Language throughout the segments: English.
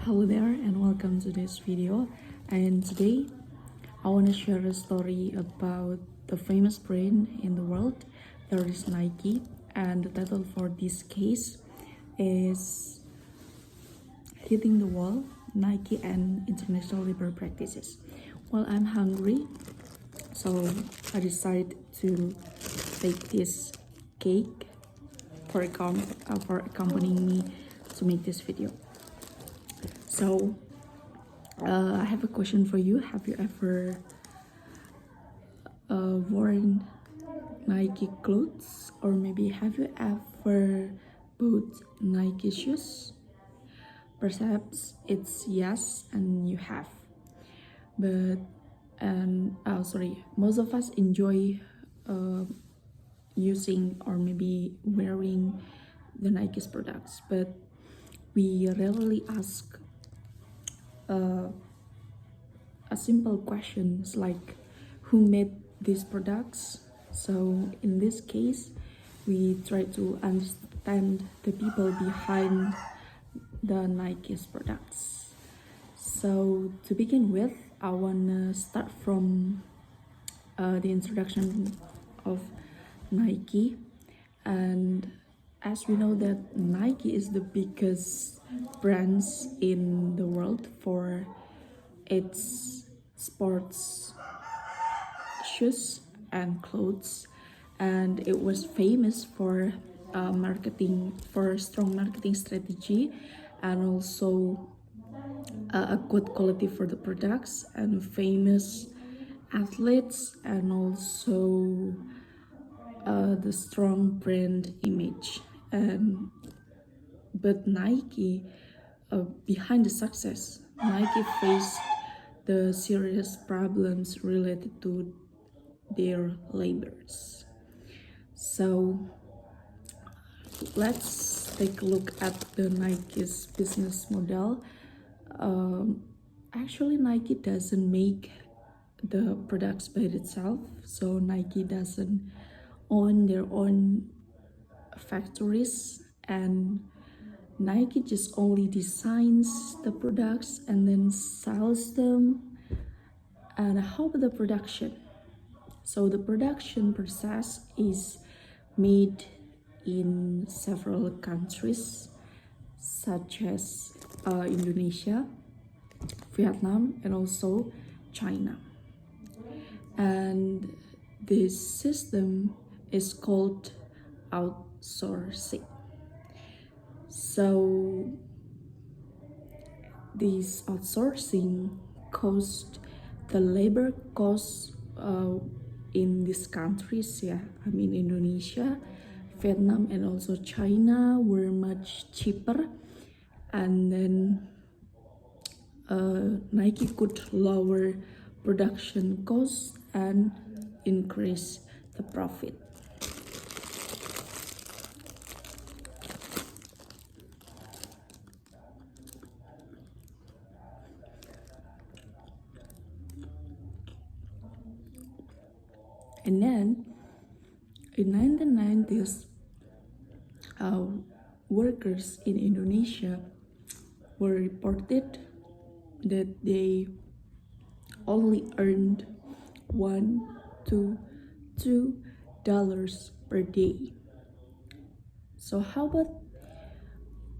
Hello there and welcome to this video, and today I want to share a story about the famous brand in the world. There is Nike, and the title for this case is Hitting the Wall, Nike and International Labor Practices. Well, I'm hungry, so I decided to take this cake for accompanying me to make this video. So I have a question for you. Have you ever worn Nike clothes, or maybe have you ever bought Nike shoes? Perhaps it's yes, and you have. But most of us enjoy using or maybe wearing the Nike's products, but we rarely ask a simple questions like who made these products. So in this case, we try to understand the people behind the Nike's products. So to begin with, I wanna start from the introduction of Nike. And as we know that Nike is the biggest brands in the world for its sports shoes and clothes, and it was famous for strong marketing strategy, and also a good quality for the products, and famous athletes, and also the strong brand image. And but Nike, behind the success, Nike faced the serious problems related to their labors. So let's take a look at the Nike's business model. Actually, Nike doesn't make the products by itself, so Nike doesn't own their own factories, and Nike just only designs the products and then sells them. And how about the production? So the production process is made in several countries such as Indonesia, Vietnam, and also China. And this system is called outsourcing. So this outsourcing cost the labor costs in these countries, Indonesia, Vietnam, and also China were much cheaper, and then Nike could lower production costs and increase the profit. And then in 1990s, workers in Indonesia were reported that they only earned $1 to $2 per day. So how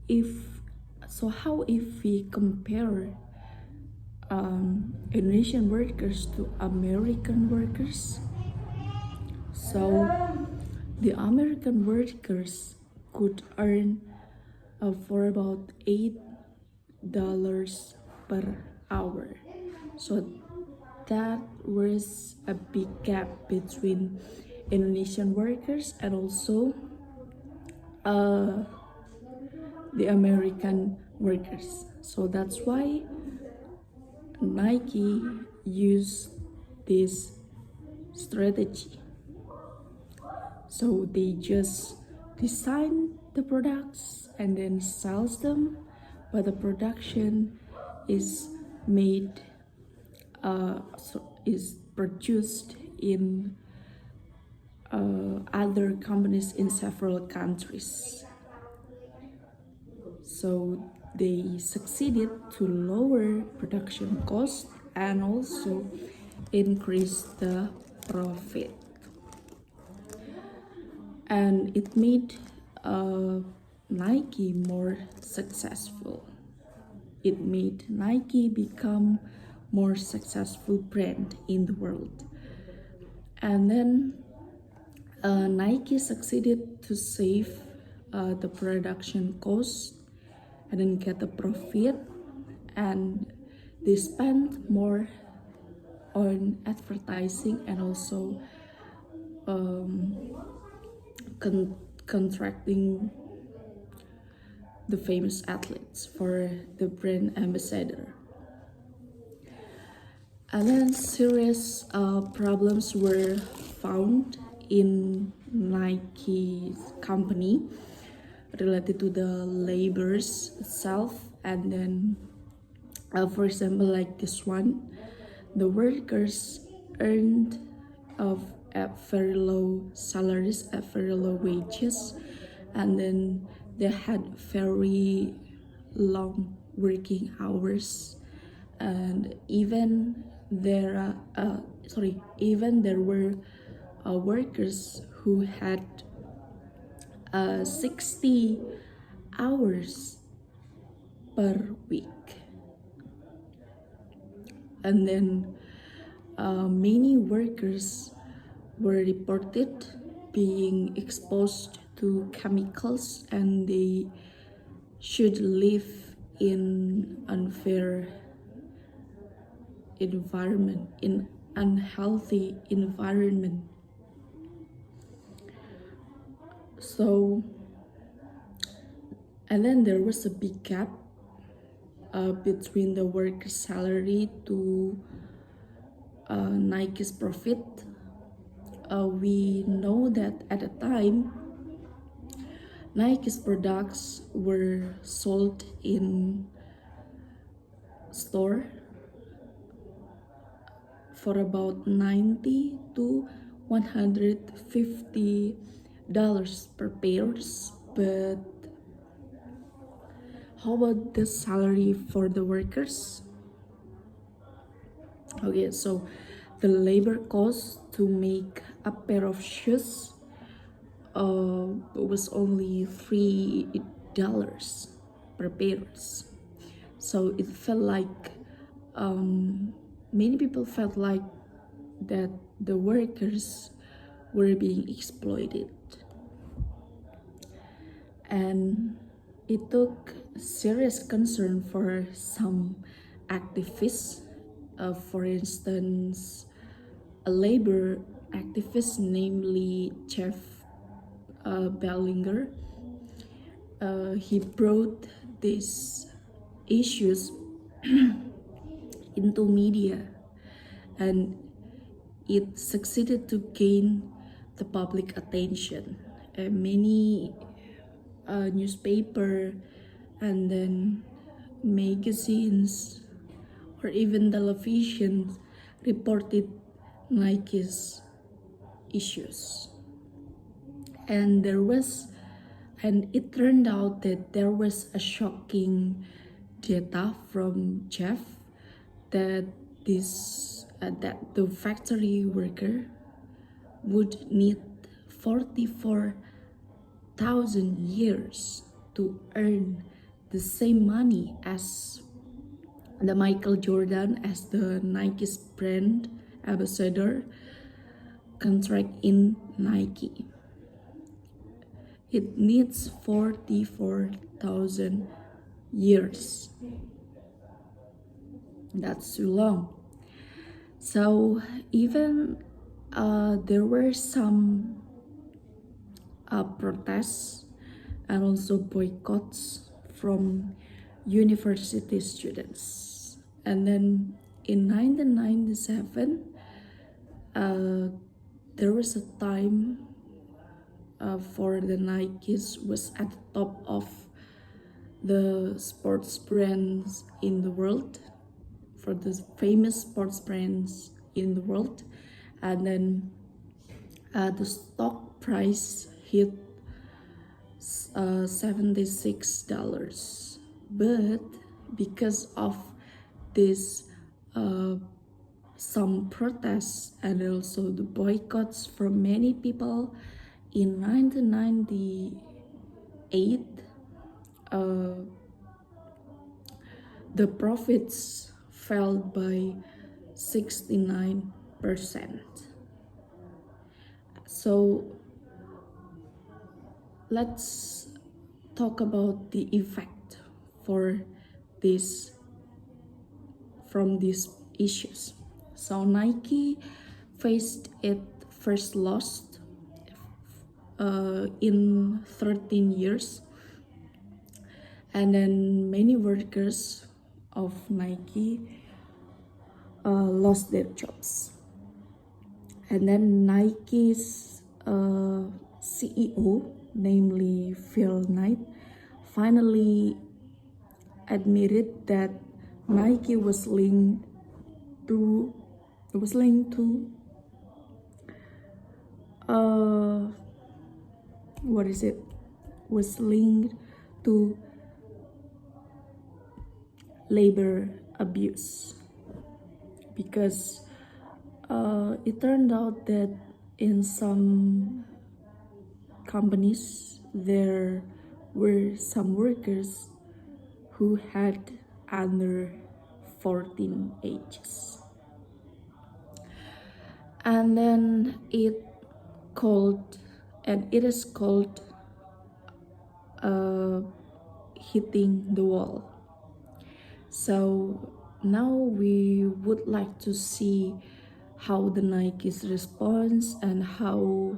if we compare Indonesian workers to American workers? So the American workers could earn for about $8 per hour. So that was a big gap between Indonesian workers and also the American workers. So that's why Nike used this strategy. So they just design the products and then sells them, but the production is made is produced in other companies in several countries. So they succeeded to lower production cost and also increase the profit. And it made Nike more successful. It made Nike become more successful brand in the world. And then Nike succeeded to save the production cost and then get the profit, and they spent more on advertising and also contracting the famous athletes for the brand ambassador. And then serious problems were found in Nike company related to the labors itself. And then for example, like this one, the workers earned at very low salaries, at very low wages, and then they had very long working hours, and even there were workers who had 60 hours per week. And then many workers were reported being exposed to chemicals, and they should live in unfair environment, in unhealthy environment. So, and then there was a big gap between the worker's salary to Nike's profit. We know that at the time, Nike's products were sold in store for about $90 to $150 per pairs. But how about the salary for the workers? Okay, so the labor cost to make a pair of shoes was only $3 per pairs. So it felt like many people felt like that the workers were being exploited. And it took serious concern for some activists. For instance, a labor activist, namely Jeff Bellinger, he brought these issues into media, and it succeeded to gain the public attention. Many newspaper and then magazines or even television reported Nike's issues. And it turned out that there was a shocking data from Jeff that that the factory worker would need 44,000 years to earn the same money as the Michael Jordan, as the Nike's brand ambassador, contract in Nike. It needs 44,000 years. That's too long. So even there were some protests and also boycotts from university students. And then in 1997, there was a time for the Nikes was at the top of the sports brands in the world, for the famous sports brands in the world. And then the stock price hit $76. But because of this some protests and also the boycotts from many people in 1998, the profits fell by 69%. So let's talk about the effect for this from these issues. So Nike faced its first loss in 13 years, and then many workers of Nike lost their jobs. And then Nike's CEO, namely Phil Knight, finally admitted that Nike was linked to was linked to labor abuse, because it turned out that in some companies there were some workers who had under 14 ages, and then it is called hitting the wall. So now we would like to see how the Nike's response and how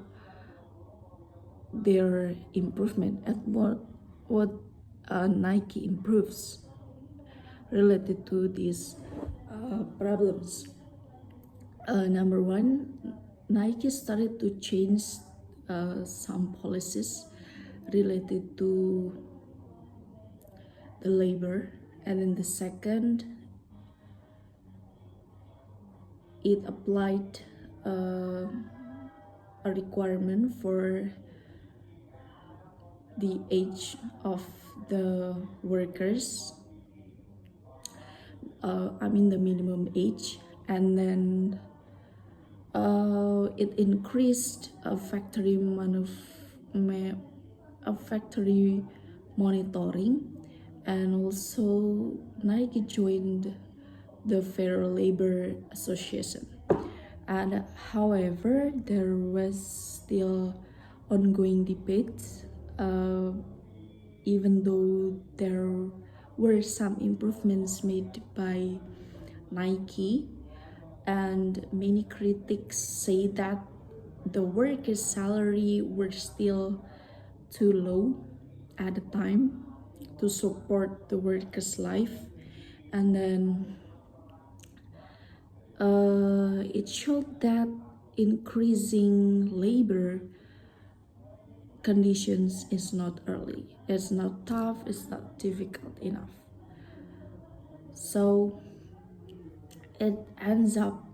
their improvement and what Nike improves related to these problems. Number one, Nike started to change some policies related to the labor, and then the second, it applied a requirement for the age of the workers, the minimum age, and then it increased a factory monitoring, and also Nike joined the Fair Labor Association. And however, there was still ongoing debates, even though there were some improvements made by Nike, and many critics say that the workers' salary were still too low at the time to support the workers' life, and then it showed that increasing labor conditions is not early, it's not tough, it's not difficult enough. So it ends up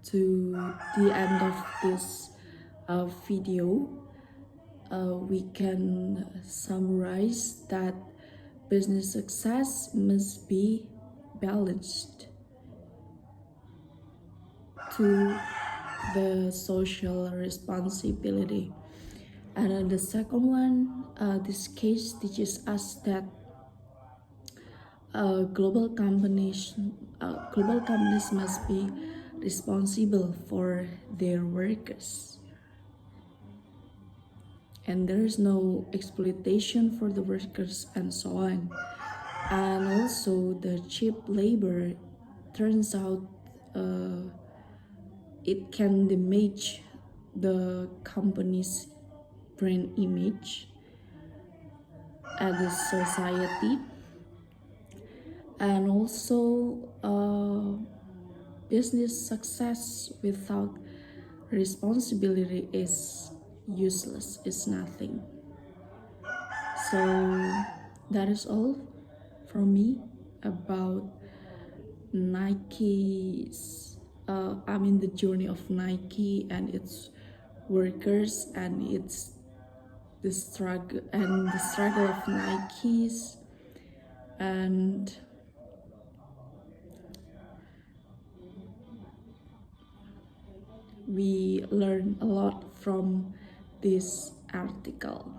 to the end of this video. We can summarize that business success must be balanced to the social responsibility. And then the second one, this case teaches us that global companies must be responsible for their workers, and there is no exploitation for the workers and so on. And also the cheap labor turns out it can damage the company's brand image at the society, and also business success without responsibility is useless, it's nothing. So that is all from me about Nike's the journey of Nike and its workers, and the struggle of Nike's and we learn a lot from this article.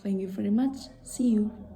Thank you very much. See you.